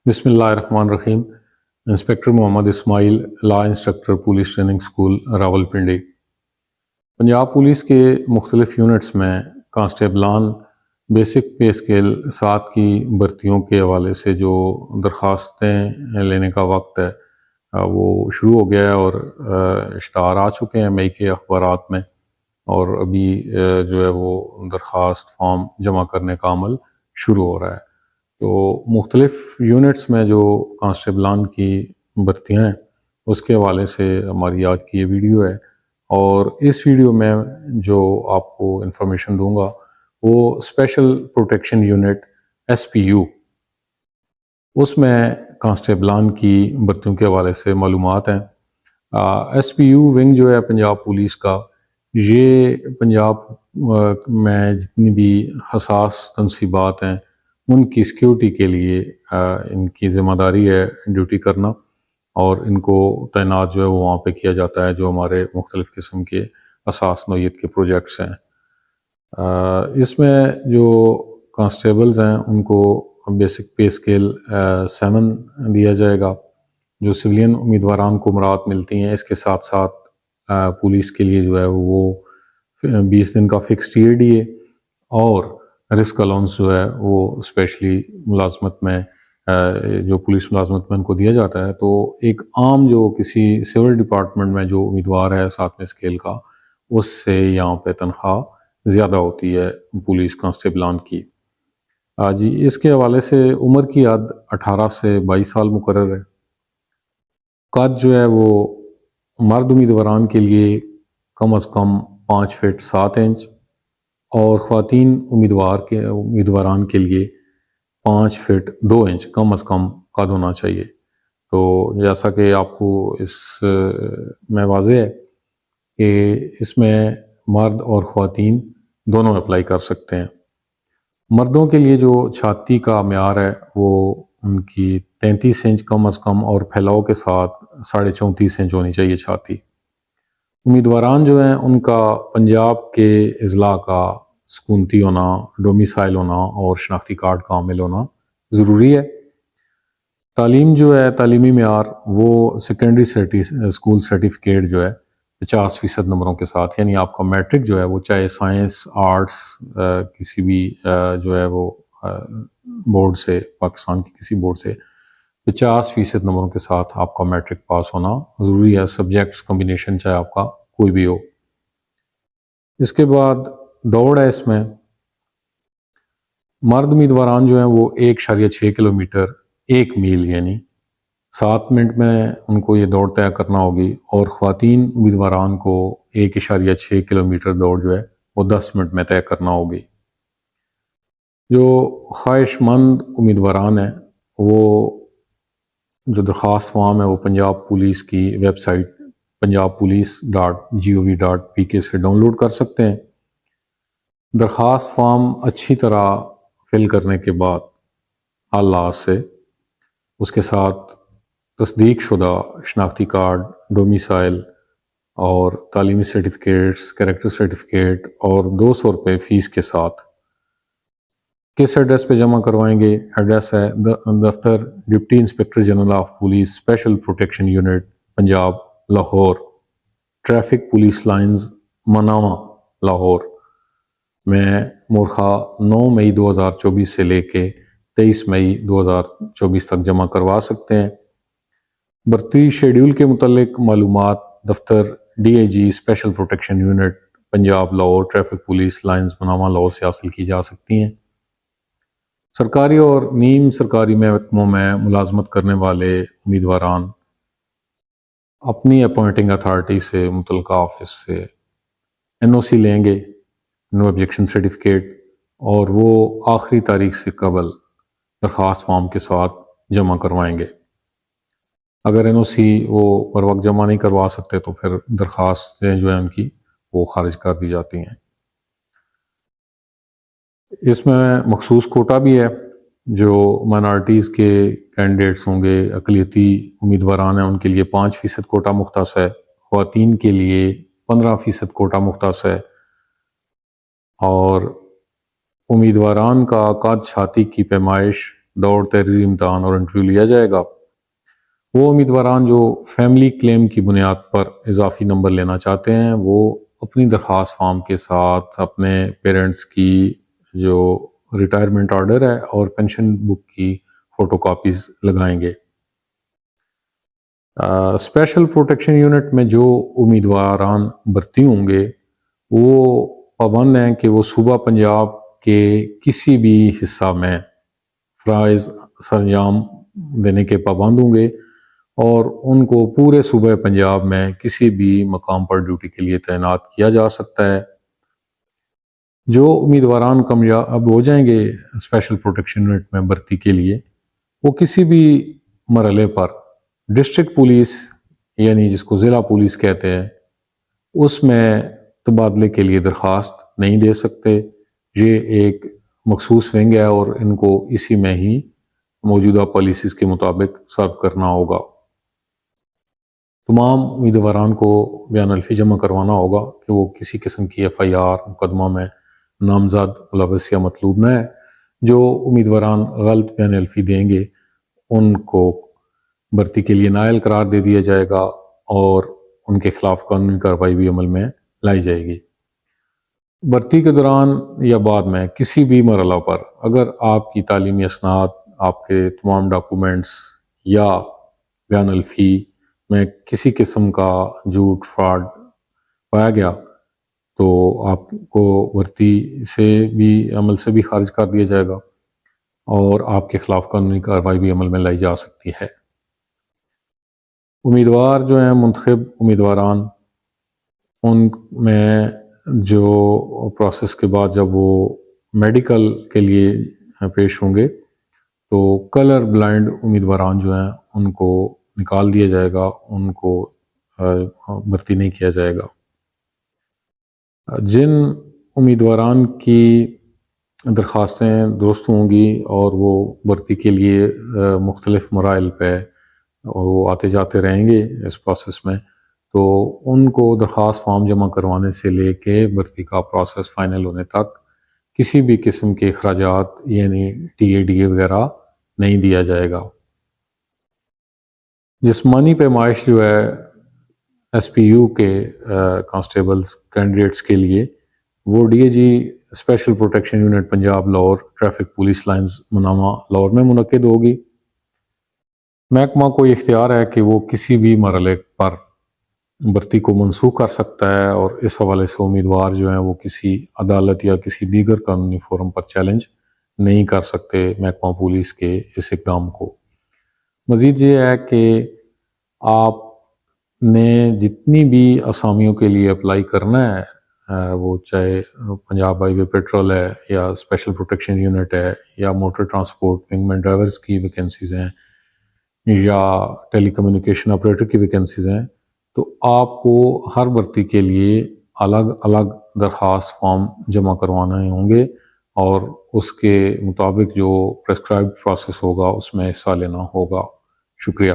بسم اللہ الرحمن الرحیم۔ Inspector Muhammad Ismail, law instructor police training school Rawalpindi. Punjab police کے مختلف یونٹس میں کانسٹیبلان بیسک پے اسکیل 7 کی بھرتیوں کے حوالے سے جو درخواستیں لینے کا وقت ہے وہ شروع ہو گیا ہے اور اشتہار آ چکے ہیں مئی کے اخبارات میں، اور ابھی جو ہے وہ درخواست فارم جمع کرنے کا عمل شروع ہو رہا ہے۔ تو مختلف یونٹس میں جو کانسٹیبلان کی بھرتیاں ہیں اس کے حوالے سے ہماری آج کی یہ ویڈیو ہے، اور اس ویڈیو میں جو آپ کو انفارمیشن دوں گا وہ اسپیشل پروٹیکشن یونٹ SPU، اس میں کانسٹیبلان کی بھرتیوں کے حوالے سے معلومات ہیں۔ SPU ونگ جو ہے پنجاب پولیس کا، یہ پنجاب میں جتنی بھی حساس تنصیبات ہیں ان کی سیکیورٹی کے لیے ان کی ذمہ داری ہے ڈیوٹی کرنا، اور ان کو تعینات جو ہے وہ وہاں پہ کیا جاتا ہے جو ہمارے مختلف قسم کے حساس نوعیت کے پروجیکٹس ہیں۔ اس میں جو کانسٹیبلز ہیں ان کو بیسک پے اسکیل 7 دیا جائے گا، جو سویلین امیدواران کو مراعات ملتی ہیں۔ اس کے ساتھ ساتھ پولیس کے لیے جو ہے وہ 20 دن کا فکسڈ TAD ہے، اور رسک الاؤنس جو ہے وہ اسپیشلی ملازمت میں جو پولیس ملازمت میں ان کو دیا جاتا ہے۔ تو ایک عام جو کسی سول ڈپارٹمنٹ میں جو امیدوار ہے 7ویں اسکیل کا، اس سے یہاں پہ تنخواہ زیادہ ہوتی ہے پولیس کانسٹیبلان کی۔ جی، اس کے حوالے سے عمر کی حد 18 سے 22 سال مقرر ہے۔ قد جو ہے وہ مرد امیدواران کے لیے کم از کم 5 فٹ 7 انچ، اور خواتین امیدواران کے لیے 5 فٹ 2 انچ کم از کم قد ہونا چاہیے۔ تو جیسا کہ آپ کو اس میں واضح ہے کہ اس میں مرد اور خواتین دونوں اپلائی کر سکتے ہیں۔ مردوں کے لیے جو چھاتی کا معیار ہے وہ ان کی 33 انچ کم از کم، اور پھیلاؤ کے ساتھ 34.5 انچ ہونی چاہیے چھاتی۔ امیدواران جو ہیں ان کا پنجاب کے اضلاع کا سکونتی ہونا، ڈومیسائل ہونا اور شناختی کارڈ کا حامل ہونا ضروری ہے۔ تعلیم جو ہے، تعلیمی معیار وہ سیکنڈری اسکول سرٹیفکیٹ جو ہے 50% نمبروں کے ساتھ، یعنی آپ کا میٹرک جو ہے وہ چاہے سائنس، آرٹس، کسی بھی جو ہے وہ بورڈ سے، پاکستان کی کسی بورڈ سے 50% نمبروں کے ساتھ آپ کا میٹرک پاس ہونا ضروری ہے۔ سبجیکٹس کمبینیشن چاہے آپ کا کوئی بھی ہو۔ اس کے بعد دوڑ ہے۔ اس میں مرد امیدواران جو ہیں وہ 1.6 کلومیٹر 1 میل یعنی 7 منٹ میں ان کو یہ دوڑ طے کرنا ہوگی، اور خواتین امیدواران کو 1.6 کلومیٹر دوڑ جو ہے وہ 10 منٹ میں طے کرنا ہوگی۔ جو خواہش مند امیدواران ہیں وہ جو درخواست فارم ہے وہ پنجاب پولیس کی ویب سائٹ punjabpolice.gov.pk سے ڈاؤن لوڈ کر سکتے ہیں۔ درخواست فارم اچھی طرح فل کرنے کے بعد اللہ سے اس کے ساتھ تصدیق شدہ شناختی کارڈ، ڈومیسائل اور تعلیمی سرٹیفکیٹس، کریکٹر سرٹیفکیٹ، اور 200 روپے فیس کے ساتھ کس ایڈریس پہ جمع کروائیں گے؟ ایڈریس ہے دفتر deputy inspector general of police special protection unit Punjab, Lahore, traffic police lines, Manawa, Lahore میں مورخہ 9 مئی 2024 سے لے کے 23 مئی 2024 تک جمع کروا سکتے ہیں۔ بھرتی شیڈیول کے متعلق معلومات دفتر DIG special protection unit Punjab, Lahore, traffic police lines, Manawa, Lahore سے حاصل کی جا سکتی ہیں۔ سرکاری اور نیم سرکاری محکموں میں ملازمت کرنے والے امیدواران اپنی اپوائنٹنگ اتھارٹی سے، متعلقہ آفس سے NOC لیں گے، نو آبجیکشن سرٹیفکیٹ، اور وہ آخری تاریخ سے قبل درخواست فارم کے ساتھ جمع کروائیں گے۔ اگر NOC وہ پر وقت جمع نہیں کروا سکتے تو پھر درخواستیں جو ہیں ان کی وہ خارج کر دی جاتی ہیں۔ اس میں مخصوص کوٹا بھی ہے، جو مائنارٹیز کے کینڈیڈیٹس ہوں گے، اقلیتی امیدواران ہیں، ان کے لیے 5% کوٹا مختص ہے، خواتین کے لیے 15% کوٹا مختص ہے، اور امیدواران کا قد چھاتی کی پیمائش دوڑ، تحریری امتحان اور انٹرویو لیا جائے گا۔ وہ امیدواران جو فیملی کلیم کی بنیاد پر اضافی نمبر لینا چاہتے ہیں وہ اپنی درخواست فارم کے ساتھ اپنے پیرنٹس کی جو ریٹائرمنٹ آرڈر ہے اور پینشن بک کی فوٹو کاپیز لگائیں گے۔ اسپیشل پروٹیکشن یونٹ میں جو امیدواران بھرتی ہوں گے وہ پابند ہیں کہ وہ صوبہ پنجاب کے کسی بھی حصہ میں فرائض سرانجام دینے کے پابند ہوں گے اور ان کو پورے صوبہ پنجاب میں کسی بھی مقام پر ڈیوٹی کے لیے تعینات کیا جا سکتا ہے۔ جو امیدواران کامیاب ہو جائیں گے اسپیشل پروٹیکشن یونٹ میں بھرتی کے لیے وہ کسی بھی مرحلے پر ڈسٹرکٹ پولیس یعنی جس کو ضلع پولیس کہتے ہیں اس میں تبادلے کے لیے درخواست نہیں دے سکتے۔ یہ ایک مخصوص ونگ ہے اور ان کو اسی میں ہی موجودہ پالیسیز کے مطابق سرو کرنا ہوگا۔ تمام امیدواران کو بیان الفی جمع کروانا ہوگا کہ وہ کسی قسم کی ایف آئی آر مقدمہ میں نامزد ملوث یا مطلوب نہ ہے۔ جو امیدواران غلط بیان الفی دیں گے ان کو بھرتی کے لیے نااہل قرار دے دیا جائے گا اور ان کے خلاف قانونی کارروائی بھی عمل میں لائی جائے گی۔ بھرتی کے دوران یا بعد میں کسی بھی مرحلہ پر اگر آپ کی تعلیمی اسناد، آپ کے تمام ڈاکومنٹس یا بیان الفی میں کسی قسم کا جھوٹ، فراڈ پایا گیا تو آپ کو بھرتی سے بھی عمل سے بھی خارج کر دیا جائے گا اور آپ کے خلاف قانونی کارروائی بھی عمل میں لائی جا سکتی ہے۔ امیدوار جو ہیں منتخب امیدواران ان میں جو پروسیس کے بعد جب وہ میڈیکل کے لیے پیش ہوں گے تو کلر بلائنڈ امیدواران جو ہیں ان کو نکال دیا جائے گا، ان کو بھرتی نہیں کیا جائے گا۔ جن امیدواران کی درخواستیں درست ہوں گی اور وہ بھرتی کے لیے مختلف مراحل پہ وہ آتے جاتے رہیں گے اس پروسیس میں تو ان کو درخواست فارم جمع کروانے سے لے کے بھرتی کا پروسیس فائنل ہونے تک کسی بھی قسم کے اخراجات یعنی ٹی اے ڈی اے وغیرہ نہیں دیا جائے گا۔ جسمانی پیمائش جو ہے ایس پی یو کے کانسٹیبلز کینڈیڈیٹس کے لیے وہ D A G special protection unit Punjab Lahore traffic police lines Manama Lahore میں منعقد ہوگی۔ محکمہ کو اختیار ہے کہ وہ کسی بھی مرحلے پر بھرتی کو منسوخ کر سکتا ہے اور اس حوالے سے امیدوار جو ہیں وہ کسی عدالت یا کسی دیگر قانونی فورم پر چیلنج نہیں کر سکتے محکمہ پولیس کے اس اقدام کو۔ مزید یہ ہے کہ آپ نے جتنی بھی اسامیوں کے لیے اپلائی کرنا ہے وہ چاہے پنجاب ہائی وے پیٹرول ہے یا اسپیشل پروٹیکشن یونٹ ہے یا موٹر ٹرانسپورٹ ونگ مین ڈرائیورز کی ویکنسیز ہیں یا ٹیلی کمیونیکیشن آپریٹر کی ویکنسیز ہیں تو آپ کو ہر بھرتی کے لیے الگ الگ درخواست فارم جمع کروانے ہوں گے اور اس کے مطابق جو پریسکرائبڈ پروسیس ہوگا اس میں حصہ لینا ہوگا۔ شکریہ۔